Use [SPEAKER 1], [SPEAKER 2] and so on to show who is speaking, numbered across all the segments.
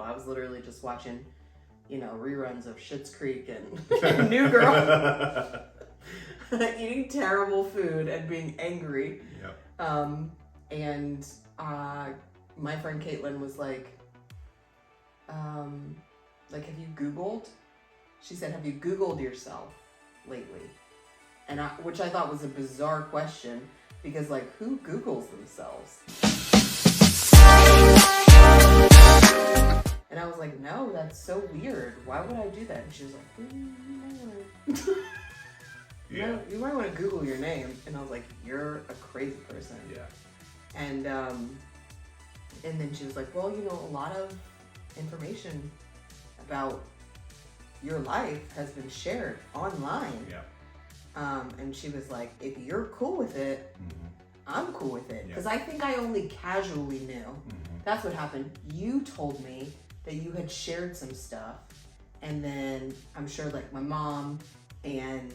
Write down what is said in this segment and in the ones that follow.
[SPEAKER 1] hospital. I was literally just watching, reruns of Schitt's Creek and New Girl. Eating terrible food and being angry.
[SPEAKER 2] Yep.
[SPEAKER 1] And my friend Caitlin was like, have you Googled? She said, have you Googled yourself lately? And which I thought was a bizarre question, because who Googles themselves? And I was like, no, that's so weird. Why would I do that? And she was like,
[SPEAKER 2] Yeah.
[SPEAKER 1] You might want to Google your name. And I was like, you're a crazy person.
[SPEAKER 2] Yeah.
[SPEAKER 1] And then she was like, well, a lot of information about your life has been shared online.
[SPEAKER 2] Yeah.
[SPEAKER 1] And she was like, if you're cool with it, I'm cool with it. Because I think I only casually knew. That's what happened. You told me that you had shared some stuff. And then I'm sure my mom and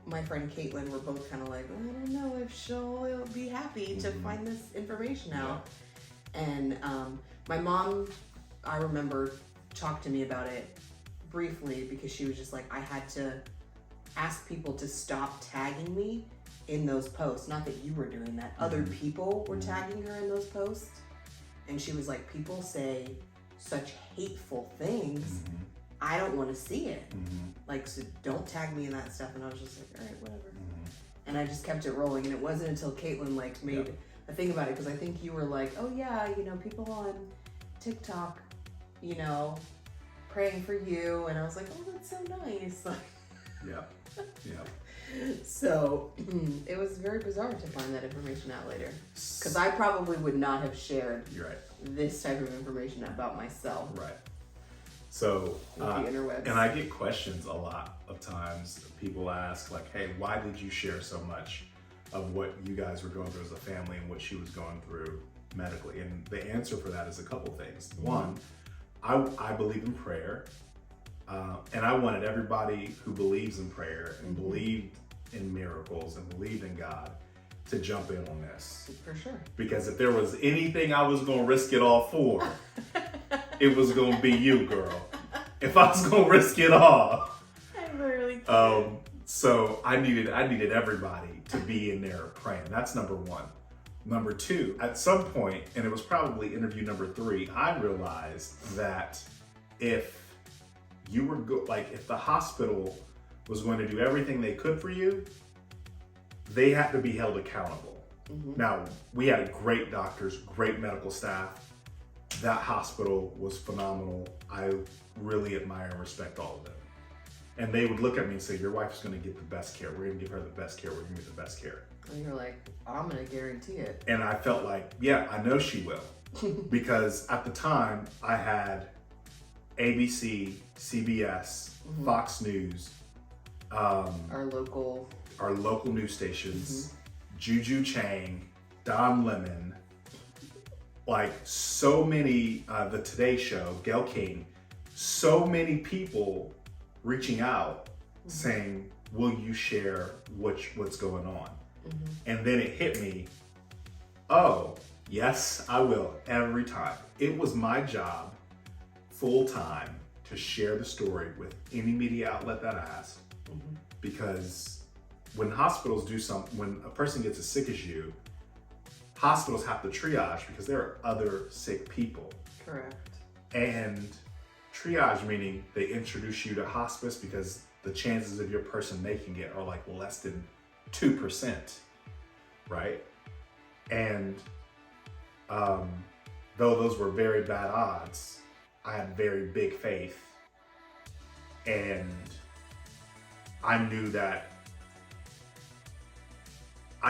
[SPEAKER 1] my friend Caitlin were both kind of like, I don't know if she'll be happy to find this information out. And my mom, I remember, talked to me about it briefly, because she was just like, I had to ask people to stop tagging me in those posts. Not that you were doing that. Other people were tagging her in those posts. And she was like, people say such hateful things. I don't want to see it. So don't tag me in that stuff. And I was just like, all right, whatever. And I just kept it rolling. And it wasn't until Caitlin made a thing about it, because I think you were like, oh yeah, people on TikTok, praying for you. And I was like, oh, that's so nice.
[SPEAKER 2] Yeah.
[SPEAKER 1] So it was very bizarre to find that information out later, because I probably would not have shared this type of information about myself.
[SPEAKER 2] Right. So,
[SPEAKER 1] the interwebs.
[SPEAKER 2] And I get questions a lot of times. People ask hey, why did you share so much of what you guys were going through as a family and what she was going through medically? And the answer for that is a couple things. One, I believe in prayer. And I wanted everybody who believes in prayer and believed in miracles and believed in God to jump in on this.
[SPEAKER 1] For sure.
[SPEAKER 2] Because if there was anything I was going to risk it all for, it was going to be you, girl. If I was going to risk it all.
[SPEAKER 1] I literally can't.
[SPEAKER 2] So I needed everybody to be in there praying. That's number one. Number two, at some point, and it was probably interview number 3, I realized that if you were if the hospital was going to do everything they could for you, they had to be held accountable. Now, we had great doctors, great medical staff. That hospital was phenomenal. I really admire and respect all of them. And they would look at me and say, your wife's gonna get the best care. We're gonna give her the best care. We're gonna get the best care.
[SPEAKER 1] And you're like, I'm gonna guarantee it.
[SPEAKER 2] And I felt like, yeah, I know she will. Because at the time, I had ABC, CBS, Fox News,
[SPEAKER 1] our local
[SPEAKER 2] news stations, Juju Chang, Don Lemon, so many, the Today Show, Gail King, so many people reaching out saying, will you share what's going on? And then it hit me, oh, yes, I will, every time. It was my job, full time, to share the story with any media outlet that asked. Because when hospitals do when a person gets as sick as you, hospitals have to triage because there are other sick people.
[SPEAKER 1] Correct.
[SPEAKER 2] And triage meaning they introduce you to hospice because the chances of your person making it are less than 2%, right? And though those were very bad odds, I had very big faith, and I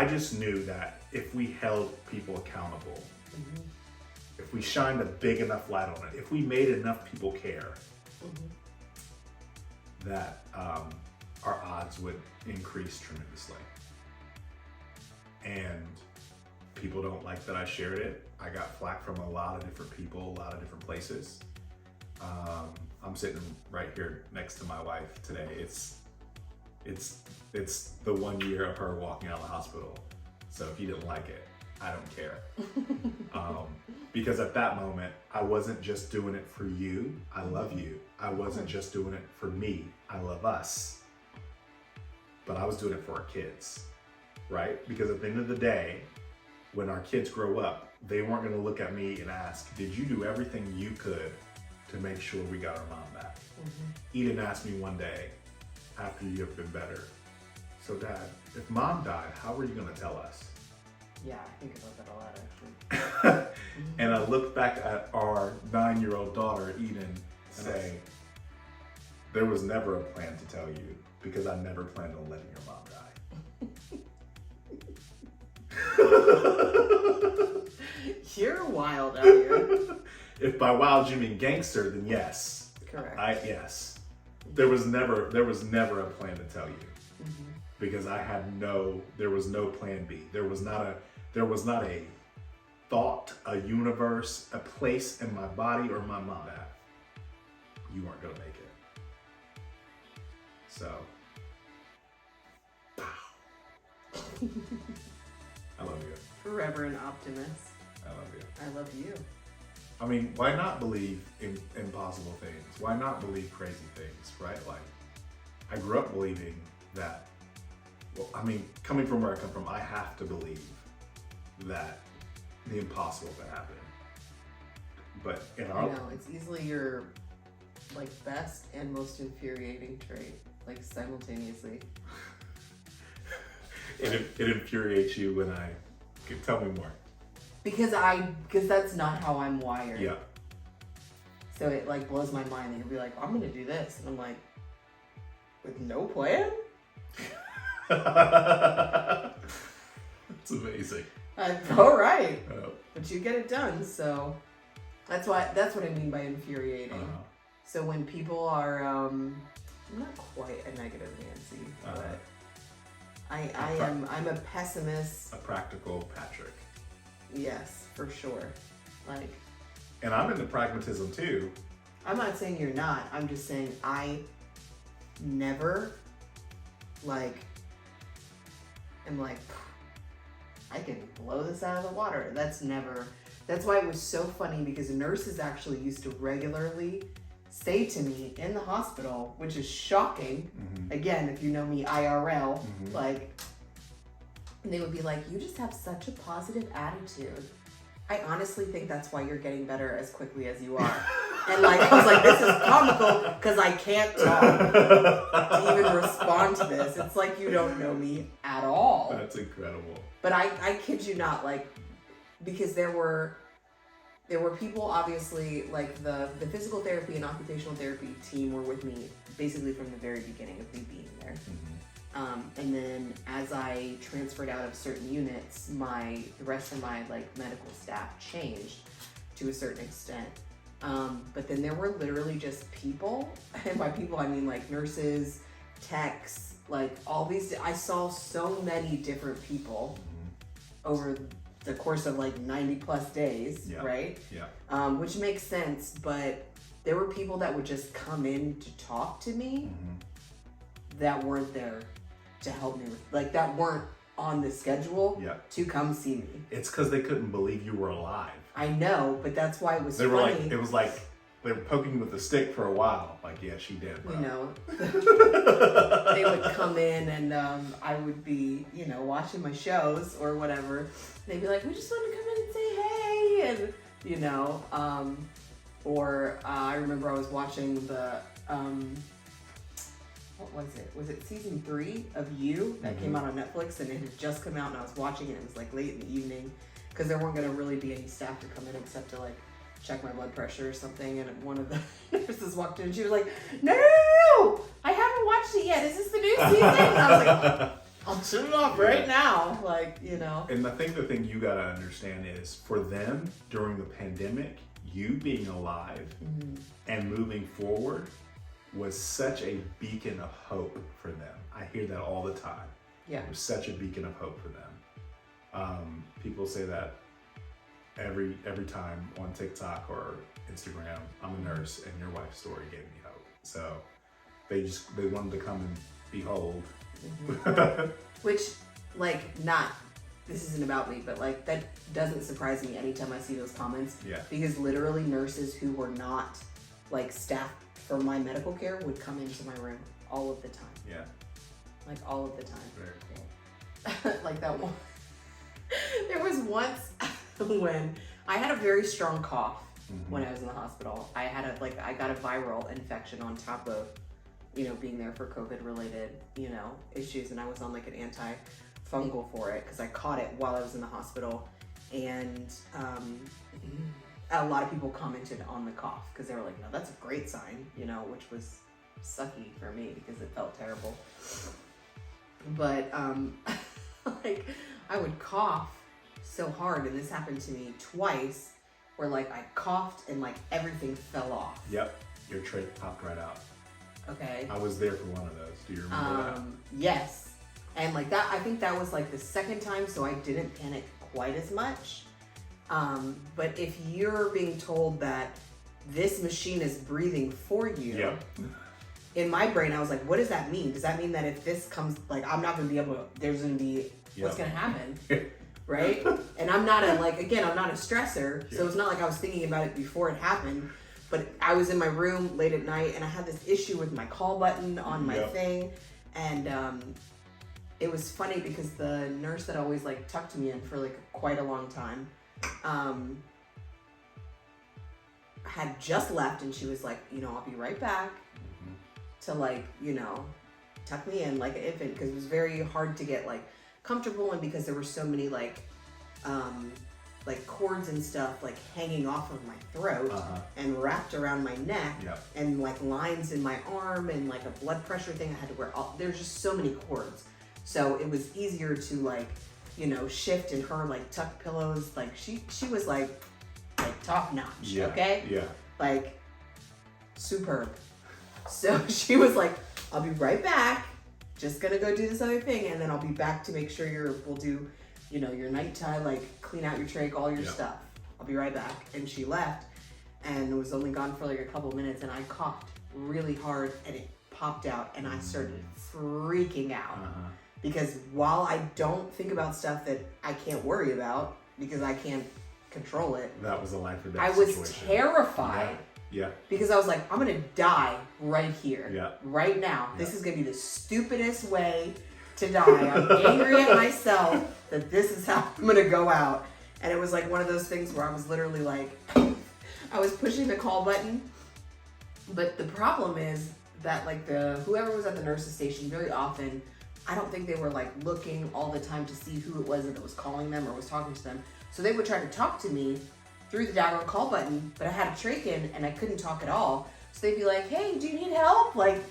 [SPEAKER 2] just knew that if we held people accountable, if we shined a big enough light on it, if we made enough people care, that our odds would increase tremendously. And people don't like that I shared it. I got flack from a lot of different people, a lot of different places. I'm sitting right here next to my wife today. It's the 1 year of her walking out of the hospital. So if you didn't like it, I don't care. Because at that moment, I wasn't just doing it for you. I love you. I wasn't just doing it for me. I love us. But I was doing it for our kids, right? Because at the end of the day, when our kids grow up, they weren't going to look at me and ask, did you do everything you could to make sure we got our mom back? Eden asked me one day, after you have been better, so Dad, if Mom died, how were you going to tell us?
[SPEAKER 1] Yeah, I think about that a lot, actually.
[SPEAKER 2] And I looked back at our 9-year-old daughter, Eden, saying, there was never a plan to tell you because I never planned on letting your mom die.
[SPEAKER 1] You're wild out here.
[SPEAKER 2] If by wild you mean gangster, then yes.
[SPEAKER 1] Correct.
[SPEAKER 2] Yes. There was never a plan to tell you. Because there was no plan B. There was not a thought, a universe, a place in my body or my mind that you weren't gonna make it. So, pow. I love you.
[SPEAKER 1] Forever an optimist.
[SPEAKER 2] I love you.
[SPEAKER 1] I love you.
[SPEAKER 2] I mean, why not believe in impossible things? Why not believe crazy things, right? Like, I grew up believing that, well, I mean, coming from where I come from, I have to believe that the impossible can happen. But in our...
[SPEAKER 1] I know, it's easily your, like, best and most infuriating trait, like, simultaneously.
[SPEAKER 2] It infuriates you when I... Tell me more.
[SPEAKER 1] Because that's not how I'm wired.
[SPEAKER 2] Yeah.
[SPEAKER 1] So it like blows my mind that you'll be like, I'm gonna do this. And I'm like, with no plan?
[SPEAKER 2] It's amazing.
[SPEAKER 1] All right.
[SPEAKER 2] Oh.
[SPEAKER 1] But you get it done, so that's what I mean by infuriating. So when people are, I'm not quite a negative Nancy, but I'm a pessimist.
[SPEAKER 2] A practical Patrick.
[SPEAKER 1] Yes, for sure. Like,
[SPEAKER 2] and I'm into pragmatism too.
[SPEAKER 1] I'm not saying you're not. I'm just saying I never am like, I can blow this out of the water. That's why it was so funny, because nurses actually used to regularly say to me in the hospital, which is shocking. Again, if you know me IRL, like, they would be like, you just have such a positive attitude. I honestly think that's why you're getting better as quickly as you are. And like, I was like, this is comical because I can't talk to even respond to this. It's like you don't know me at all.
[SPEAKER 2] That's incredible.
[SPEAKER 1] But I kid you not, like, because there were people, obviously, like the physical therapy and occupational therapy team were with me basically from the very beginning of me being there. And then as I transferred out of certain units, the rest of my like medical staff changed to a certain extent. But then there were literally just people, and by people I mean like nurses, techs, like all these. I saw so many different people over the course of like 90 plus days, right?
[SPEAKER 2] Yeah.
[SPEAKER 1] Which makes sense, but there were people that would just come in to talk to me that weren't there to help me with, like, that weren't on the schedule to come see me.
[SPEAKER 2] It's because they couldn't believe you were alive.
[SPEAKER 1] I know, but that's why it was
[SPEAKER 2] funny.
[SPEAKER 1] funny.
[SPEAKER 2] It was like they were poking you with a stick for a while. Like, yeah, she did, bro.
[SPEAKER 1] You know, they would come in and I would be, you know, watching my shows or whatever. They'd be like, we just wanted to come in and say hey, and you know, or I remember I was watching the what was it? Was it season 3 of You that came out on Netflix, and it had just come out and I was watching it. It was like late in the evening because there weren't going to really be any staff to come in except to like check my blood pressure or something. And one of the nurses walked in and she was like, no, I haven't watched it yet. Is this the new season? And I was like, I'll turn it off right now. Like, you know.
[SPEAKER 2] And I think the thing you got to understand is for them during the pandemic, you being alive and moving forward was such a beacon of hope for them. I hear that all the time.
[SPEAKER 1] Yeah.
[SPEAKER 2] It was such a beacon of hope for them. People say that every time on TikTok or Instagram, I'm a nurse and your wife's story gave me hope. So they wanted to come and behold.
[SPEAKER 1] Which, like, not this isn't about me, but like that doesn't surprise me anytime I see those comments.
[SPEAKER 2] Yeah.
[SPEAKER 1] Because literally nurses who were not like staff for my medical care would come into my room all of the time.
[SPEAKER 2] Yeah.
[SPEAKER 1] Like all of the time.
[SPEAKER 2] Very cool.
[SPEAKER 1] Like that one. There was once when I had a very strong cough when I was in the hospital. I got a viral infection on top of, being there for COVID related, issues. And I was on like an antifungal for it because I caught it while I was in the hospital. And a lot of people commented on the cough because they were like, no, that's a great sign, which was sucky for me because it felt terrible. But like I would cough so hard, and this happened to me twice, where like I coughed and like everything fell off.
[SPEAKER 2] Yep, your trach popped right out.
[SPEAKER 1] Okay.
[SPEAKER 2] I was there for one of those. Do you remember that?
[SPEAKER 1] Yes. And like that, I think that was like the second time, so I didn't panic quite as much. But if you're being told that this machine is breathing for you,
[SPEAKER 2] Yep.
[SPEAKER 1] In my brain, I was like, what does that mean? Does that mean that if this comes, like, I'm not going to be able to, there's going to be, what's going to happen? Right? And I'm not I'm not a stressor. So it's not like I was thinking about it before it happened. But I was in my room late at night and I had this issue with my call button on my thing. And it was funny because the nurse that always like tucked me in for like quite a long time had just left, and she was like, I'll be right back to like, tuck me in like an infant, because it was very hard to get like comfortable, and because there were so many like cords and stuff like hanging off of my throat and wrapped around my neck and like lines in my arm and like a blood pressure thing I had to wear. There's just so many cords, so it was easier to like shift, and her like tuck pillows, like she was like top notch, okay, like superb. So she was like, I'll be right back, just gonna go do this other thing, and then I'll be back to make sure we'll do your nighttime, like clean out your trach, all your stuff. I'll be right back. And she left and was only gone for like a couple minutes, and I coughed really hard and it popped out, and I started freaking out because while I don't think about stuff that I can't worry about because I can't control it,
[SPEAKER 2] that was a life or death
[SPEAKER 1] I was
[SPEAKER 2] situation.
[SPEAKER 1] terrified.
[SPEAKER 2] Yeah.
[SPEAKER 1] Because I was like, I'm gonna die right here, right now.
[SPEAKER 2] Yeah.
[SPEAKER 1] This is gonna be the stupidest way to die. I'm angry at myself that this is how I'm gonna go out. And it was like one of those things where I was literally like, I was pushing the call button. But the problem is that like whoever was at the nurse's station, very often, I don't think they were like looking all the time to see who it was that was calling them or was talking to them. So they would try to talk to me through the doggone call button, but I had a trach in and I couldn't talk at all. So they'd be like, hey, do you need help? Like,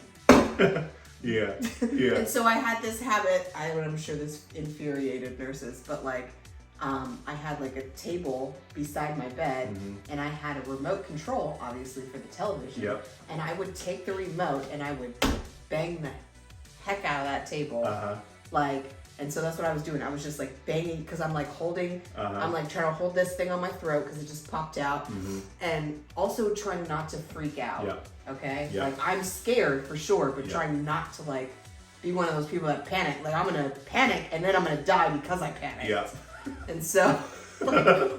[SPEAKER 2] yeah.
[SPEAKER 1] And so I had this habit, I'm sure this infuriated nurses, but like, I had like a table beside my bed and I had a remote control, obviously, for the television. And I would take the remote and I would bang the heck out of that table. And so that's what I was doing. I was just like banging, because I'm like holding, I'm like trying to hold this thing on my throat because it just popped out. And also trying not to freak out. Okay? Like I'm scared for sure, but trying not to like be one of those people that panic. Like I'm gonna panic and then I'm gonna die because I panicked. And so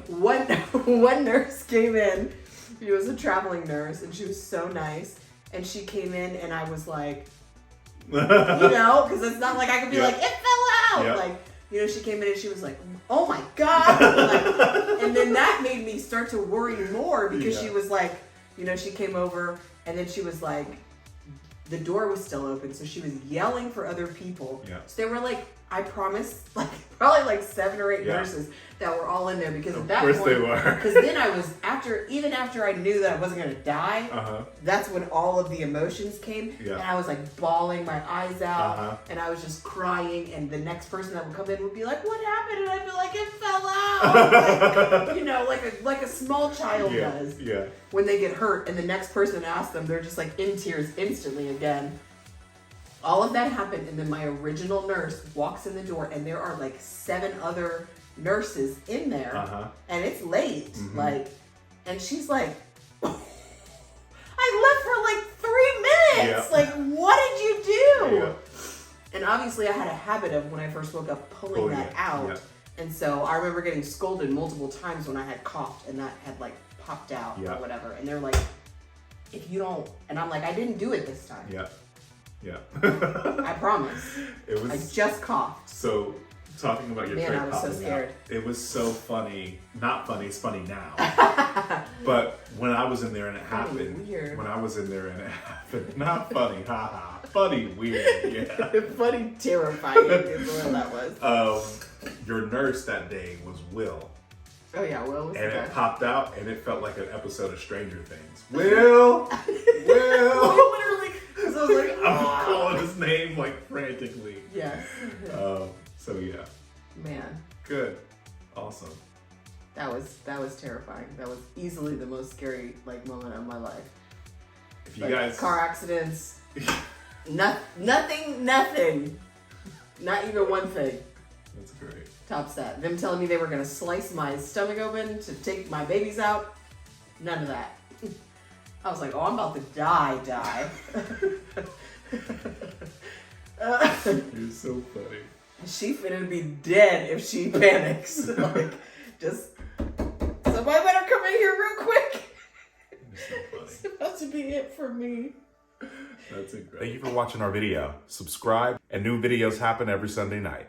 [SPEAKER 1] one nurse came in. She was a traveling nurse and she was so nice. And she came in and I was like, because it's not like I could be like, it fell out. Like, she came in and she was like, oh my God. Like, and then that made me start to worry more because she was like, she came over and then she was like, the door was still open. So she was yelling for other people. So there were like, I promise, like probably like 7 or 8 nurses that were all in there because at that point,
[SPEAKER 2] of course they were.
[SPEAKER 1] Because then I was even after I knew that I wasn't gonna die, that's when all of the emotions came, and I was like bawling my eyes out, and I was just crying. And the next person that would come in would be like, "What happened?" And I'd be like, "It fell out," like a small child does when they get hurt, and the next person asks them, they're just like in tears instantly again. All of that happened, and then my original nurse walks in the door, and there are like 7 other nurses in there, and it's late, and she's like, I left for like 3 minutes, like, what did you do? And obviously I had a habit of when I first woke up pulling that out, And so I remember getting scolded multiple times when I had coughed and that had like popped out or whatever. And they're like, if you don't, and I'm like, I didn't do it this time.
[SPEAKER 2] Yeah. Yeah.
[SPEAKER 1] I promise.
[SPEAKER 2] It was.
[SPEAKER 1] I just coughed.
[SPEAKER 2] So, talking about your
[SPEAKER 1] Man,
[SPEAKER 2] tray
[SPEAKER 1] I was so
[SPEAKER 2] popping
[SPEAKER 1] scared.
[SPEAKER 2] out, it was so funny. Not funny, it's funny now. But when I was in there and it happened,
[SPEAKER 1] weird.
[SPEAKER 2] when I was in there and it happened, not funny, haha. Funny, weird, yeah.
[SPEAKER 1] Funny, terrifying is what that was.
[SPEAKER 2] Your nurse that day was Will.
[SPEAKER 1] Oh yeah, Will was
[SPEAKER 2] And
[SPEAKER 1] the
[SPEAKER 2] it
[SPEAKER 1] guy.
[SPEAKER 2] popped out and it felt like an episode of Stranger Things. Will! Will!
[SPEAKER 1] Literally, because I was like,
[SPEAKER 2] I'm calling his name like frantically.
[SPEAKER 1] yes.
[SPEAKER 2] So yeah.
[SPEAKER 1] Man,
[SPEAKER 2] Good. Awesome.
[SPEAKER 1] that was terrifying. That was easily the most scary like moment of my life.
[SPEAKER 2] If you
[SPEAKER 1] Like,
[SPEAKER 2] guys
[SPEAKER 1] car accidents, nothing, not even one thing.
[SPEAKER 2] That's great.
[SPEAKER 1] Tops that. Them telling me they were gonna slice my stomach open to take my babies out. None of that. I was like, oh, I'm about to die.
[SPEAKER 2] You're so funny.
[SPEAKER 1] She finna be dead if she panics. Like, just somebody better come in here real quick.
[SPEAKER 2] You're so funny.
[SPEAKER 1] It's about to be it for me.
[SPEAKER 2] That's incredible.
[SPEAKER 3] Thank you for watching our video. Subscribe, and new videos happen every Sunday night.